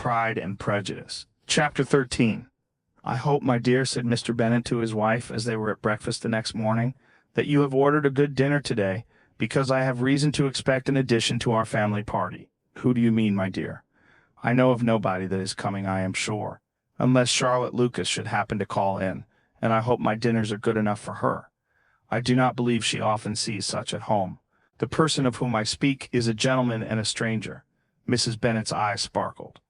Pride and Prejudice. Chapter 13. "I hope, my dear," said Mr. Bennet to his wife as they were at breakfast the next morning, "that you have ordered a good dinner today, because I have reason to expect an addition to our family party." "Who do you mean, my dear?" "I know of nobody that is coming, I am sure, unless Charlotte Lucas should happen to call in, and I hope my dinners are good enough for her. I do not believe she often sees such at home. The person of whom I speak is a gentleman and a stranger." Mrs. Bennet's eyes sparkled.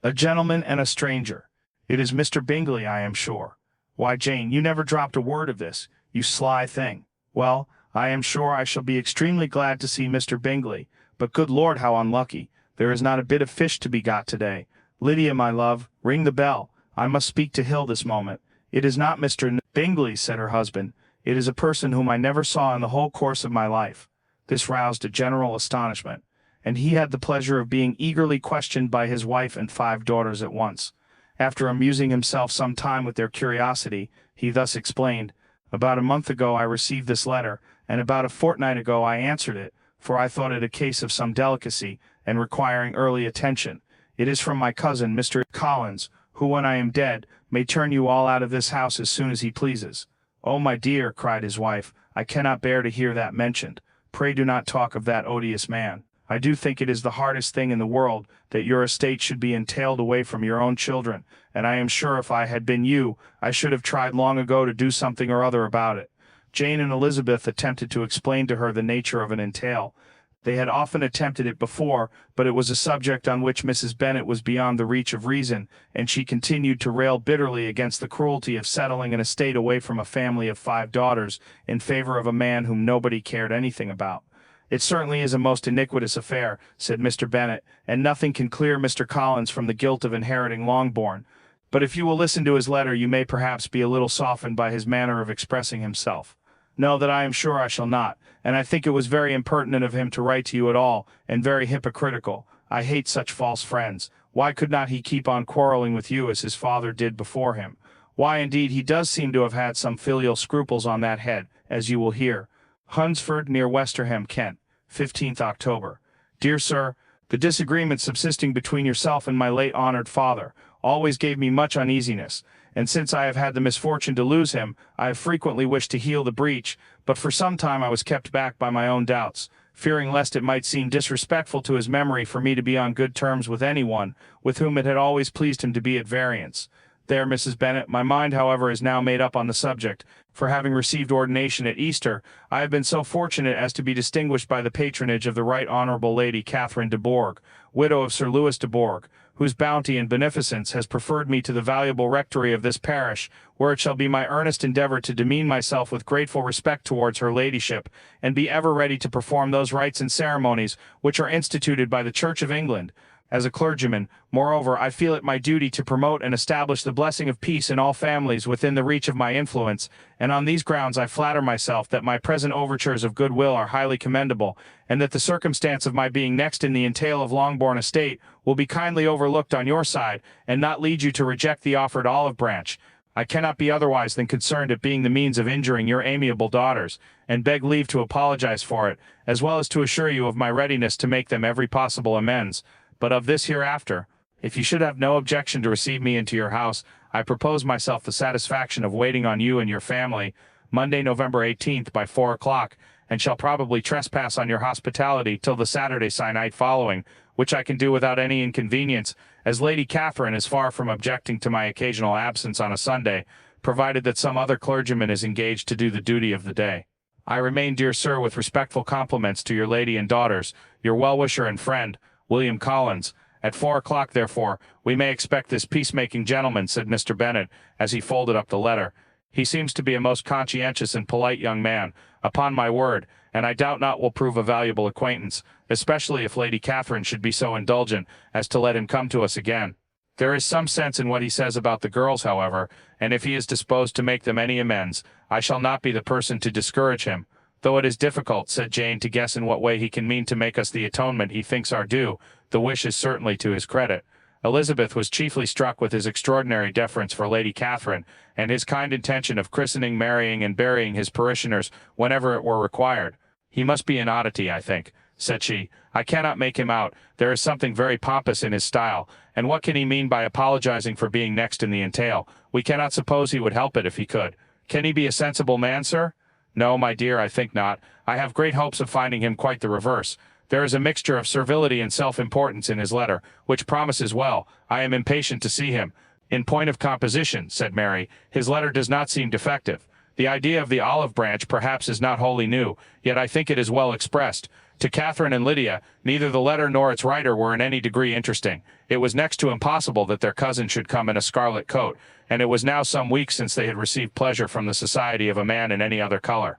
"A gentleman and a stranger! It is Mr. Bingley, I am sure. Why, Jane, you never dropped a word of this, you sly thing. Well, I am sure I shall be extremely glad to see Mr. Bingley, but good Lord, how unlucky! There is not a bit of fish to be got today. Lydia, my love, ring the bell. I must speak to Hill this moment." "It is not Mr. Bingley," said her husband. "It is a person whom I never saw in the whole course of my life." This roused a general astonishment, and he had the pleasure of being eagerly questioned by his wife and 5 daughters at once. After amusing himself some time with their curiosity, he thus explained: "About a month ago I received this letter, and about a fortnight ago I answered it, for I thought it a case of some delicacy, and requiring early attention. It is from my cousin, Mr. Collins, who, when I am dead, may turn you all out of this house as soon as he pleases." "Oh, my dear," cried his wife, "I cannot bear to hear that mentioned. Pray do not talk of that odious man. I do think it is the hardest thing in the world that your estate should be entailed away from your own children, and I am sure if I had been you, I should have tried long ago to do something or other about it." Jane and Elizabeth attempted to explain to her the nature of an entail. They had often attempted it before, but it was a subject on which Mrs. Bennet was beyond the reach of reason, and she continued to rail bitterly against the cruelty of settling an estate away from a family of 5 daughters in favor of a man whom nobody cared anything about. "It certainly is a most iniquitous affair," said Mr. Bennet, "and nothing can clear Mr. Collins from the guilt of inheriting Longbourn. But if you will listen to his letter, you may perhaps be a little softened by his manner of expressing himself." "No, that I am sure I shall not, and I think it was very impertinent of him to write to you at all, and very hypocritical. I hate such false friends. Why could not he keep on quarrelling with you as his father did before him? Why, indeed, he does seem to have had some filial scruples on that head, as you will hear. Hunsford, near Westerham, Kent, 15th October. "Dear Sir, the disagreement subsisting between yourself and my late honored father always gave me much uneasiness, and since I have had the misfortune to lose him, I have frequently wished to heal the breach, but for some time I was kept back by my own doubts, fearing lest it might seem disrespectful to his memory for me to be on good terms with anyone with whom it had always pleased him to be at variance. There, Mrs. Bennet, my mind, however, is now made up on the subject, for having received ordination at Easter, I have been so fortunate as to be distinguished by the patronage of the Right Honourable Lady Catherine de Bourgh, widow of Sir Louis de Bourgh, whose bounty and beneficence has preferred me to the valuable rectory of this parish, where it shall be my earnest endeavour to demean myself with grateful respect towards her ladyship, and be ever ready to perform those rites and ceremonies which are instituted by the Church of England. As a clergyman, moreover, I feel it my duty to promote and establish the blessing of peace in all families within the reach of my influence, and on these grounds I flatter myself that my present overtures of goodwill are highly commendable, and that the circumstance of my being next in the entail of Longbourn estate will be kindly overlooked on your side, and not lead you to reject the offered olive branch. I cannot be otherwise than concerned at being the means of injuring your amiable daughters, and beg leave to apologize for it, as well as to assure you of my readiness to make them every possible amends. But of this hereafter, if you should have no objection to receive me into your house, I propose myself the satisfaction of waiting on you and your family, Monday, November 18th, by 4 o'clock, and shall probably trespass on your hospitality till the Saturday se'nnight following, which I can do without any inconvenience, as Lady Catherine is far from objecting to my occasional absence on a Sunday, provided that some other clergyman is engaged to do the duty of the day. I remain, dear sir, with respectful compliments to your lady and daughters, your well-wisher and friend, William Collins. At 4 o'clock, therefore, we may expect this peacemaking gentleman," said Mr. Bennet, as he folded up the letter. "He seems to be a most conscientious and polite young man, upon my word, and I doubt not will prove a valuable acquaintance, especially if Lady Catherine should be so indulgent as to let him come to us again. There is some sense in what he says about the girls, however, and if he is disposed to make them any amends, I shall not be the person to discourage him. Though it is difficult," said Jane, "to guess in what way he can mean to make us the atonement he thinks our due, the wish is certainly to his credit." Elizabeth was chiefly struck with his extraordinary deference for Lady Catherine, and his kind intention of christening, marrying, and burying his parishioners whenever it were required. "He must be an oddity, I think," said she. "I cannot make him out. There is something very pompous in his style, and what can he mean by apologizing for being next in the entail? We cannot suppose he would help it if he could. Can he be a sensible man, sir?" "No, my dear, I think not. I have great hopes of finding him quite the reverse. There is a mixture of servility and self-importance in his letter, which promises well. I am impatient to see him." "In point of composition," said Mary, "his letter does not seem defective. The idea of the olive branch perhaps is not wholly new, yet I think it is well expressed. To Catherine and Lydia, neither the letter nor its writer were in any degree interesting. It was next to impossible that their cousin should come in a scarlet coat, and it was now some weeks since they had received pleasure from the society of a man in any other color.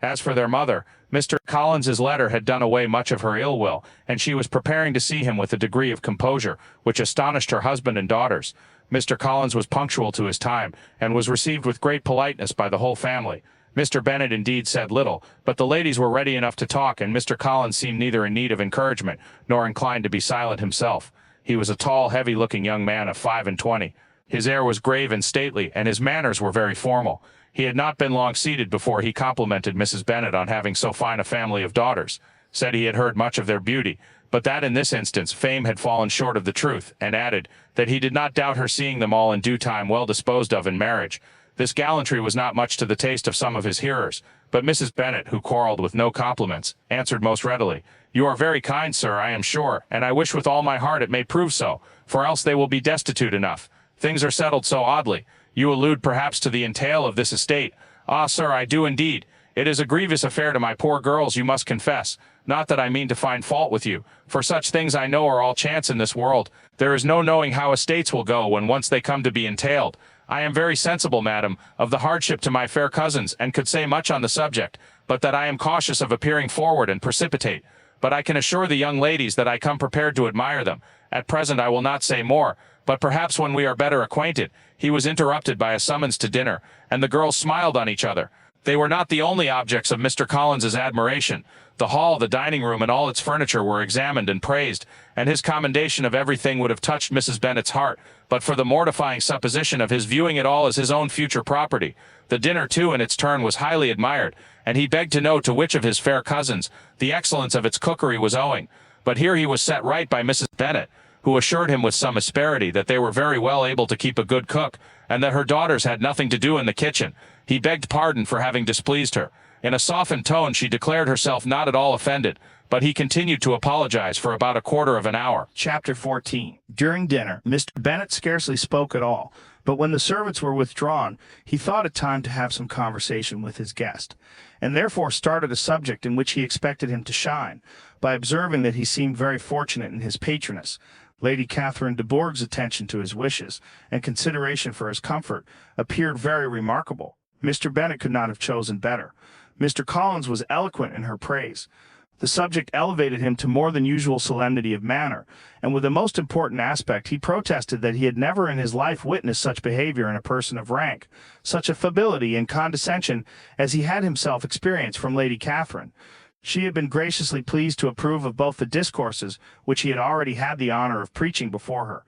As for their mother, Mr. Collins's letter had done away much of her ill will, and she was preparing to see him with a degree of composure which astonished her husband and daughters. Mr. Collins was punctual to his time, and was received with great politeness by the whole family. Mr. Bennet indeed said little, but the ladies were ready enough to talk, and Mr. Collins seemed neither in need of encouragement, nor inclined to be silent himself. He was a tall, heavy-looking young man of 25. His air was grave and stately, and his manners were very formal. He had not been long seated before he complimented Mrs. Bennet on having so fine a family of daughters, said he had heard much of their beauty, but that in this instance fame had fallen short of the truth, and added, that he did not doubt her seeing them all in due time well disposed of in marriage. This gallantry was not much to the taste of some of his hearers, but Mrs. Bennet, who quarrelled with no compliments, answered most readily, "You are very kind, sir, I am sure, and I wish with all my heart it may prove so, for else they will be destitute enough. Things are settled so oddly. You allude perhaps to the entail of this estate. Ah, sir, I do indeed. It is a grievous affair to my poor girls, you must confess. Not that I mean to find fault with you, for such things I know are all chance in this world. There is no knowing how estates will go when once they come to be entailed. I am very sensible, madam, of the hardship to my fair cousins, and could say much on the subject, but that I am cautious of appearing forward and precipitate. But I can assure the young ladies that I come prepared to admire them. At present I will not say more, but perhaps when we are better acquainted." He was interrupted by a summons to dinner, and the girls smiled on each other. They were not the only objects of Mr. Collins's admiration. The hall, the dining room, and all its furniture were examined and praised, and his commendation of everything would have touched Mrs. Bennet's heart, but for the mortifying supposition of his viewing it all as his own future property. The dinner, too, in its turn, was highly admired, and he begged to know to which of his fair cousins the excellence of its cookery was owing. But here he was set right by Mrs. Bennet, who assured him with some asperity that they were very well able to keep a good cook, and that her daughters had nothing to do in the kitchen. He begged pardon for having displeased her. In a softened tone she declared herself not at all offended, but he continued to apologize for about a quarter of an hour. Chapter 14. During dinner, Mr. Bennet scarcely spoke at all, but when the servants were withdrawn, he thought it time to have some conversation with his guest, and therefore started a subject in which he expected him to shine, by observing that he seemed very fortunate in his patroness. Lady Catherine de Bourgh's attention to his wishes, and consideration for his comfort, appeared very remarkable. Mr. Bennet could not have chosen better. Mr. Collins was eloquent in her praise. The subject elevated him to more than usual solemnity of manner, and with a most important aspect he protested that he had never in his life witnessed such behavior in a person of rank, such affability and condescension as he had himself experienced from Lady Catherine. She had been graciously pleased to approve of both the discourses which he had already had the honor of preaching before her.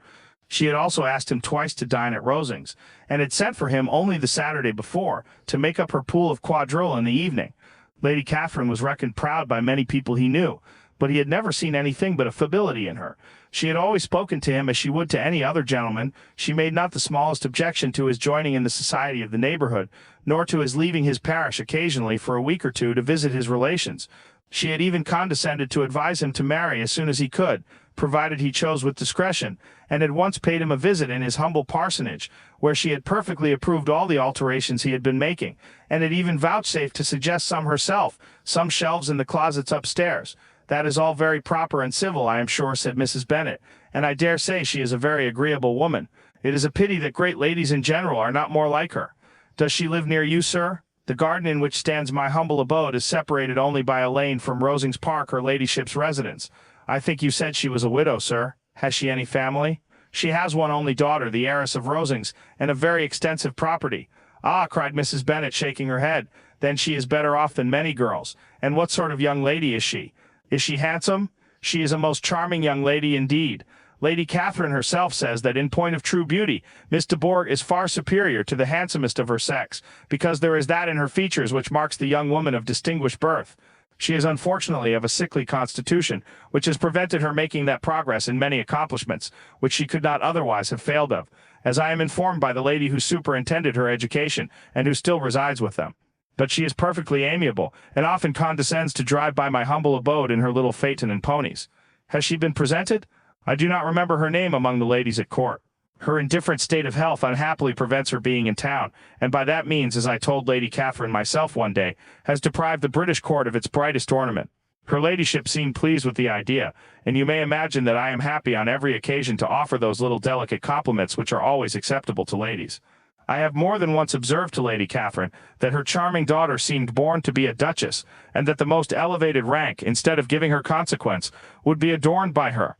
She had also asked him twice to dine at Rosings, and had sent for him only the Saturday before, to make up her pool of quadrille in the evening. Lady Catherine was reckoned proud by many people he knew, but he had never seen anything but affability in her. She had always spoken to him as she would to any other gentleman. She made not the smallest objection to his joining in the society of the neighborhood, nor to his leaving his parish occasionally for a week or two to visit his relations. She had even condescended to advise him to marry as soon as he could, provided he chose with discretion, and had once paid him a visit in his humble parsonage, where she had perfectly approved all the alterations he had been making, and had even vouchsafed to suggest some herself, some shelves in the closets upstairs. "That is all very proper and civil, I am sure," said Mrs. Bennet, "and I dare say she is a very agreeable woman. It is a pity that great ladies in general are not more like her. Does she live near you, sir? The garden in which stands my humble abode is separated only by a lane from Rosings Park, her ladyship's residence. I think you said she was a widow, sir. Has she any family?" "She has one only daughter, the heiress of Rosings, and a very extensive property." "Ah," cried Mrs. Bennet, shaking her head, "then she is better off than many girls. And what sort of young lady is she? Is she handsome?" "She is a most charming young lady indeed. Lady Catherine herself says that in point of true beauty, Miss de Bourgh is far superior to the handsomest of her sex, because there is that in her features which marks the young woman of distinguished birth. She is unfortunately of a sickly constitution, which has prevented her making that progress in many accomplishments, which she could not otherwise have failed of, as I am informed by the lady who superintended her education, and who still resides with them. But she is perfectly amiable, and often condescends to drive by my humble abode in her little phaeton and ponies. Has she been presented? I do not remember her name among the ladies at court. Her indifferent state of health unhappily prevents her being in town, and by that means, as I told Lady Catherine myself one day, has deprived the British court of its brightest ornament. Her ladyship seemed pleased with the idea, and you may imagine that I am happy on every occasion to offer those little delicate compliments which are always acceptable to ladies. I have more than once observed to Lady Catherine that her charming daughter seemed born to be a duchess, and that the most elevated rank, instead of giving her consequence, would be adorned by her.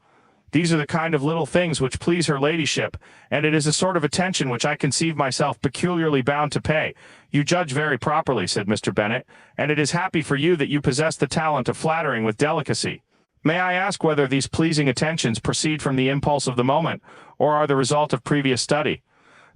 These are the kind of little things which please her ladyship, and it is a sort of attention which I conceive myself peculiarly bound to pay. You judge very properly, said Mr. Bennet, and it is happy for you that you possess the talent of flattering with delicacy. May I ask whether these pleasing attentions proceed from the impulse of the moment, or are the result of previous study?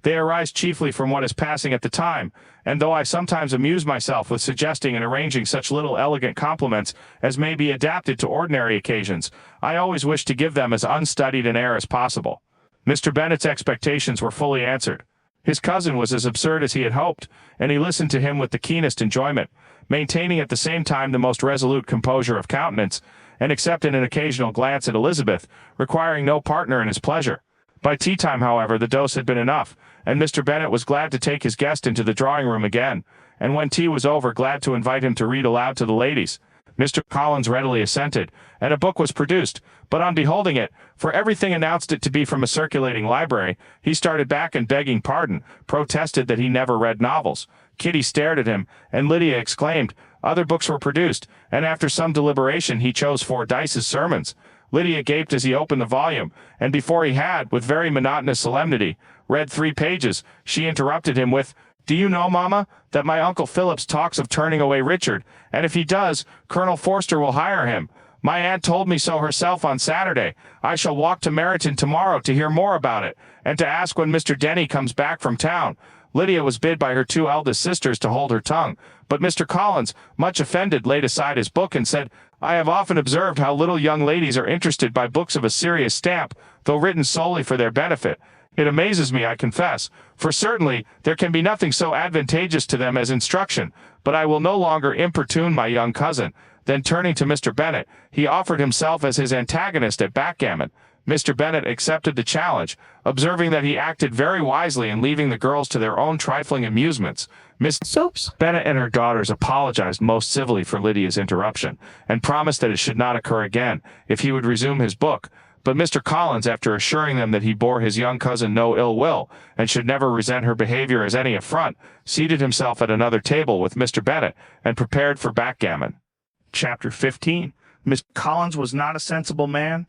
They arise chiefly from what is passing at the time, and though I sometimes amuse myself with suggesting and arranging such little elegant compliments as may be adapted to ordinary occasions, I always wish to give them as unstudied an air as possible. Mr. Bennet's expectations were fully answered. His cousin was as absurd as he had hoped, and he listened to him with the keenest enjoyment, maintaining at the same time the most resolute composure of countenance, and except in an occasional glance at Elizabeth, requiring no partner in his pleasure. By tea-time, however, the dose had been enough, and Mr. Bennet was glad to take his guest into the drawing-room again, and when tea was over, glad to invite him to read aloud to the ladies. Mr. Collins readily assented, and a book was produced, but on beholding it, for everything announced it to be from a circulating library, he started back and, begging pardon, protested that he never read novels. Kitty stared at him, and Lydia exclaimed. Other books were produced, and after some deliberation he chose Fordyce's Sermons. Lydia gaped as he opened the volume, and before he had, with very monotonous solemnity, read 3 pages, she interrupted him with, "Do you know, Mamma, that my Uncle Phillips talks of turning away Richard, and if he does, Colonel Forster will hire him. My aunt told me so herself on Saturday. I shall walk to Meryton tomorrow to hear more about it, and to ask when Mr. Denny comes back from town." Lydia was bid by her 2 eldest sisters to hold her tongue, but Mr. Collins, much offended, laid aside his book and said, "I have often observed how little young ladies are interested by books of a serious stamp, though written solely for their benefit. It amazes me, I confess, for certainly there can be nothing so advantageous to them as instruction, but I will no longer importune my young cousin." Then turning to Mr. Bennet, he offered himself as his antagonist at backgammon. Mr. Bennet accepted the challenge, observing that he acted very wisely in leaving the girls to their own trifling amusements. Miss Bennet and her daughters apologized most civilly for Lydia's interruption, and promised that it should not occur again, if he would resume his book. But Mr. Collins, after assuring them that he bore his young cousin no ill will, and should never resent her behavior as any affront, seated himself at another table with Mr. Bennet, and prepared for backgammon. Chapter 15. Mr. Collins was not a sensible man,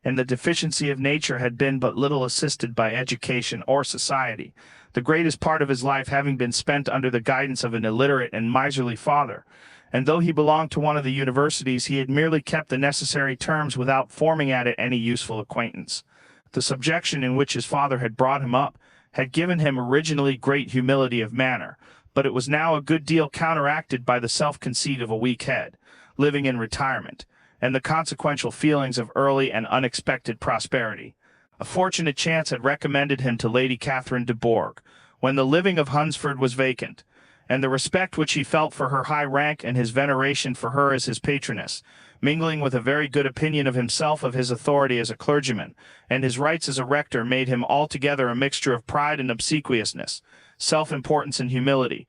and the deficiency of nature had been but little assisted by education or society, the greatest part of his life having been spent under the guidance of an illiterate and miserly father, and though he belonged to one of the universities, he had merely kept the necessary terms without forming at it any useful acquaintance. The subjection in which his father had brought him up had given him originally great humility of manner, but it was now a good deal counteracted by the self-conceit of a weak head, living in retirement, and the consequential feelings of early and unexpected prosperity. A fortunate chance had recommended him to Lady Catherine de Bourgh, when the living of Hunsford was vacant, and the respect which he felt for her high rank and his veneration for her as his patroness, mingling with a very good opinion of himself, of his authority as a clergyman, and his rights as a rector, made him altogether a mixture of pride and obsequiousness, self-importance and humility.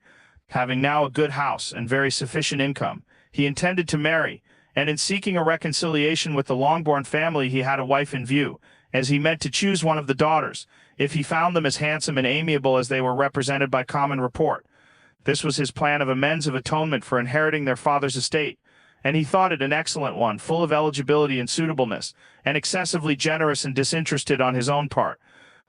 Having now a good house and very sufficient income, he intended to marry, and in seeking a reconciliation with the Longbourn family he had a wife in view, as he meant to choose one of the daughters, if he found them as handsome and amiable as they were represented by common report. This was his plan of amends of atonement for inheriting their father's estate, and he thought it an excellent one, full of eligibility and suitableness, and excessively generous and disinterested on his own part.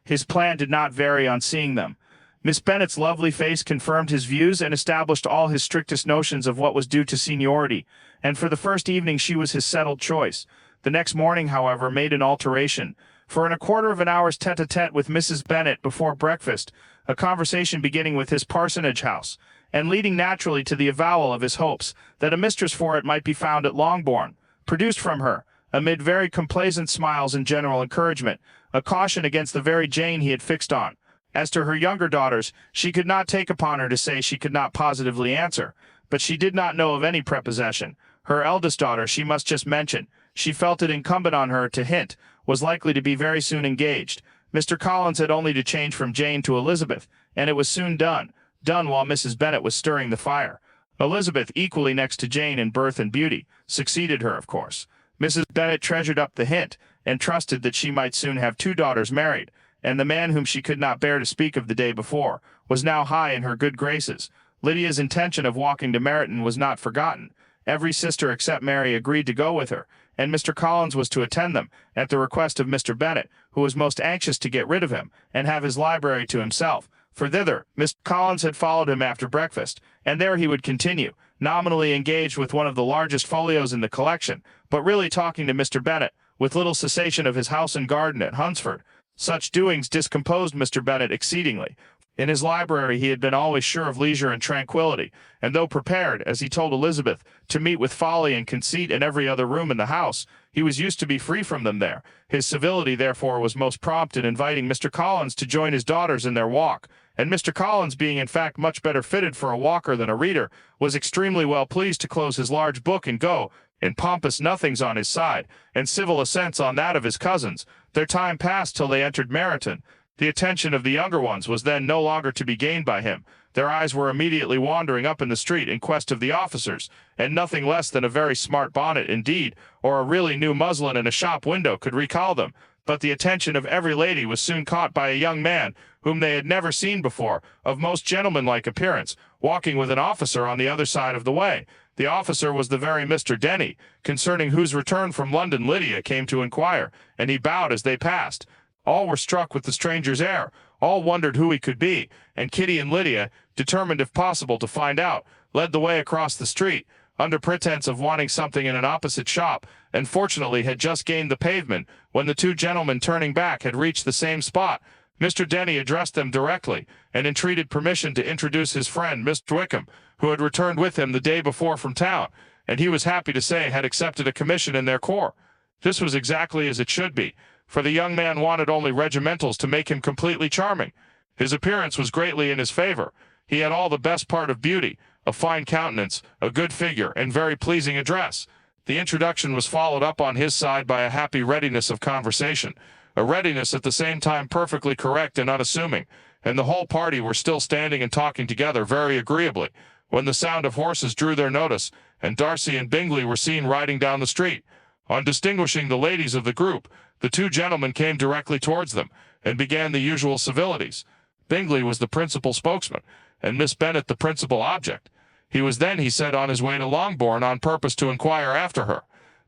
His plan did not vary on seeing them. Miss Bennet's lovely face confirmed his views and established all his strictest notions of what was due to seniority, and for the first evening she was his settled choice. The next morning, however, made an alteration, for in a quarter of an hour's tete-a-tete with Mrs. Bennet before breakfast, a conversation beginning with his parsonage house, and leading naturally to the avowal of his hopes that a mistress for it might be found at Longbourn, produced from her, amid very complaisant smiles and general encouragement, a caution against the very Jane he had fixed on. As to her younger daughters, she could not take upon her to say she could not positively answer, but she did not know of any prepossession. Her eldest daughter she must just mention, she felt it incumbent on her to hint, was likely to be very soon engaged. Mr. Collins had only to change from Jane to Elizabeth, and it was soon done while Mrs. Bennet was stirring the fire. Elizabeth, equally next to Jane in birth and beauty, succeeded her, of course. Mrs. Bennet treasured up the hint, and trusted that she might soon have 2 daughters married, and the man whom she could not bear to speak of the day before was now high in her good graces. Lydia's intention of walking to Meryton was not forgotten. Every sister except Mary agreed to go with her, and Mr. Collins was to attend them, at the request of Mr. Bennet, who was most anxious to get rid of him, and have his library to himself. For thither, Mr. Collins had followed him after breakfast, and there he would continue, nominally engaged with one of the largest folios in the collection, but really talking to Mr. Bennet, with little cessation of his house and garden at Hunsford. Such doings discomposed Mr. Bennet exceedingly. In his library he had been always sure of leisure and tranquillity, and though prepared, as he told Elizabeth, to meet with folly and conceit in every other room in the house, he was used to be free from them there. His civility therefore was most prompt in inviting Mr. Collins to join his daughters in their walk, and Mr. Collins, being in fact much better fitted for a walker than a reader, was extremely well pleased to close his large book and go, in pompous nothings on his side, and civil assents on that of his cousins. Their time passed till they entered Meryton. The attention of the younger ones was then no longer to be gained by him. Their eyes were immediately wandering up in the street in quest of the officers, and nothing less than a very smart bonnet indeed, or a really new muslin in a shop window could recall them. But the attention of every lady was soon caught by a young man, whom they had never seen before, of most gentlemanlike appearance, walking with an officer on the other side of the way. The officer was the very Mr. Denny, concerning whose return from London Lydia came to inquire, and he bowed as they passed. All were struck with the stranger's air, all wondered who he could be, and Kitty and Lydia, determined if possible to find out, led the way across the street, under pretense of wanting something in an opposite shop, and fortunately had just gained the pavement, when the 2 gentlemen turning back had reached the same spot. Mr. Denny addressed them directly, and entreated permission to introduce his friend, Mr. Wickham, who had returned with him the day before from town, and he was happy to say had accepted a commission in their corps. This was exactly as it should be, for the young man wanted only regimentals to make him completely charming. His appearance was greatly in his favor. He had all the best part of beauty, a fine countenance, a good figure, and very pleasing address. The introduction was followed up on his side by a happy readiness of conversation, a readiness at the same time perfectly correct and unassuming, and the whole party were still standing and talking together very agreeably, when the sound of horses drew their notice, and Darcy and Bingley were seen riding down the street. On distinguishing the ladies of the group, the 2 gentlemen came directly towards them, and began the usual civilities. Bingley was the principal spokesman, and Miss Bennet the principal object. He was then, he said, on his way to Longbourn on purpose to inquire after her.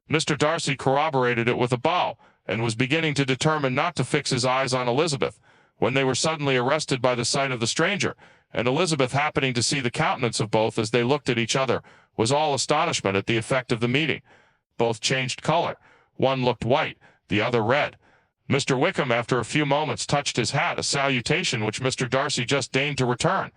Mr. Darcy corroborated it with a bow, and was beginning to determine not to fix his eyes on Elizabeth, when they were suddenly arrested by the sight of the stranger, and Elizabeth, happening to see the countenance of both as they looked at each other, was all astonishment at the effect of the meeting. Both changed color. One looked white, the other red. Mr. Wickham, after a few moments, touched his hat, a salutation which Mr. Darcy just deigned to return.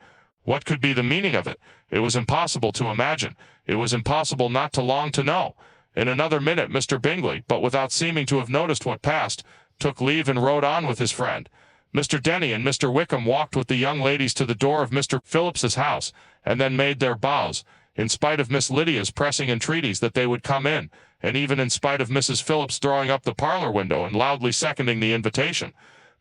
What could be the meaning of it? It was impossible to imagine. It was impossible not to long to know. In another minute Mr. Bingley, but without seeming to have noticed what passed, took leave and rode on with his friend. Mr. Denny and Mr. Wickham walked with the young ladies to the door of Mr. Phillips's house, and then made their bows, in spite of Miss Lydia's pressing entreaties that they would come in, and even in spite of Mrs. Phillips throwing up the parlor window and loudly seconding the invitation.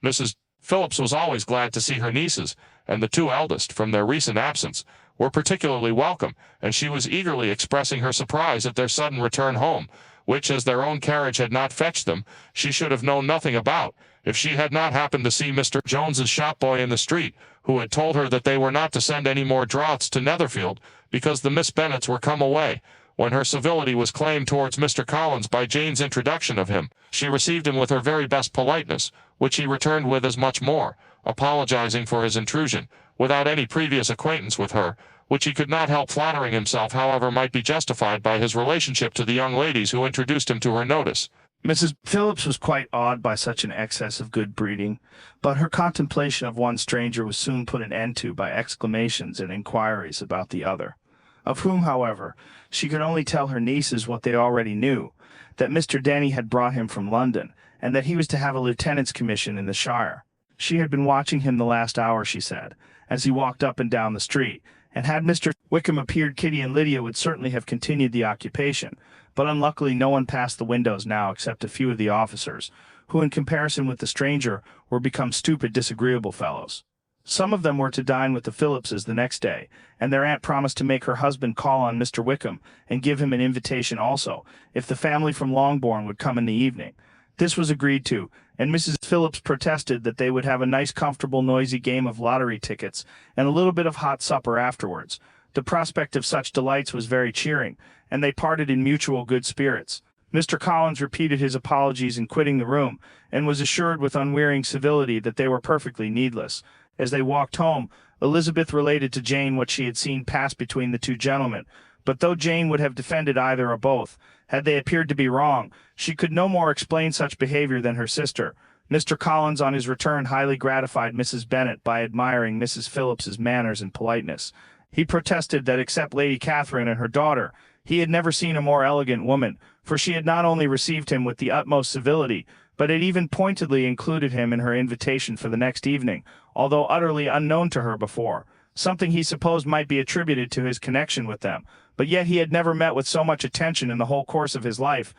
Mrs. Phillips was always glad to see her nieces, and the 2 eldest, from their recent absence, were particularly welcome, and she was eagerly expressing her surprise at their sudden return home, which, as their own carriage had not fetched them, she should have known nothing about, if she had not happened to see Mr. Jones's shop-boy in the street, who had told her that they were not to send any more draughts to Netherfield, because the Miss Bennets were come away. When her civility was claimed towards Mr. Collins by Jane's introduction of him, she received him with her very best politeness, which he returned with as much more, apologizing for his intrusion, without any previous acquaintance with her, which he could not help flattering himself, however, might be justified by his relationship to the young ladies who introduced him to her notice. Mrs. Phillips was quite awed by such an excess of good breeding, but her contemplation of one stranger was soon put an end to by exclamations and inquiries about the other, of whom, however, she could only tell her nieces what they already knew, that Mr. Denny had brought him from London, and that he was to have a lieutenant's commission in the shire. She had been watching him the last hour, she said, as he walked up and down the street, and had Mr. Wickham appeared, Kitty and Lydia would certainly have continued the occupation, but unluckily no one passed the windows now except a few of the officers, who in comparison with the stranger were become stupid, disagreeable fellows. Some of them were to dine with the Phillipses the next day, and their aunt promised to make her husband call on Mr. Wickham and give him an invitation also, if the family from Longbourn would come in the evening. This was agreed to, and Mrs. Phillips protested that they would have a nice, comfortable, noisy game of lottery tickets and a little bit of hot supper afterwards. The prospect of such delights was very cheering, and they parted in mutual good spirits. Mr. Collins repeated his apologies in quitting the room, and was assured with unwearying civility that they were perfectly needless. As they walked home, Elizabeth related to Jane what she had seen pass between the two gentlemen, but though Jane would have defended either or both, had they appeared to be wrong, she could no more explain such behavior than her sister. Mr. Collins on his return highly gratified Mrs. Bennet by admiring Mrs. Phillips's manners and politeness. He protested that except Lady Catherine and her daughter, he had never seen a more elegant woman, for she had not only received him with the utmost civility, but had even pointedly included him in her invitation for the next evening, although utterly unknown to her before, something he supposed might be attributed to his connection with them, but yet he had never met with so much attention in the whole course of his life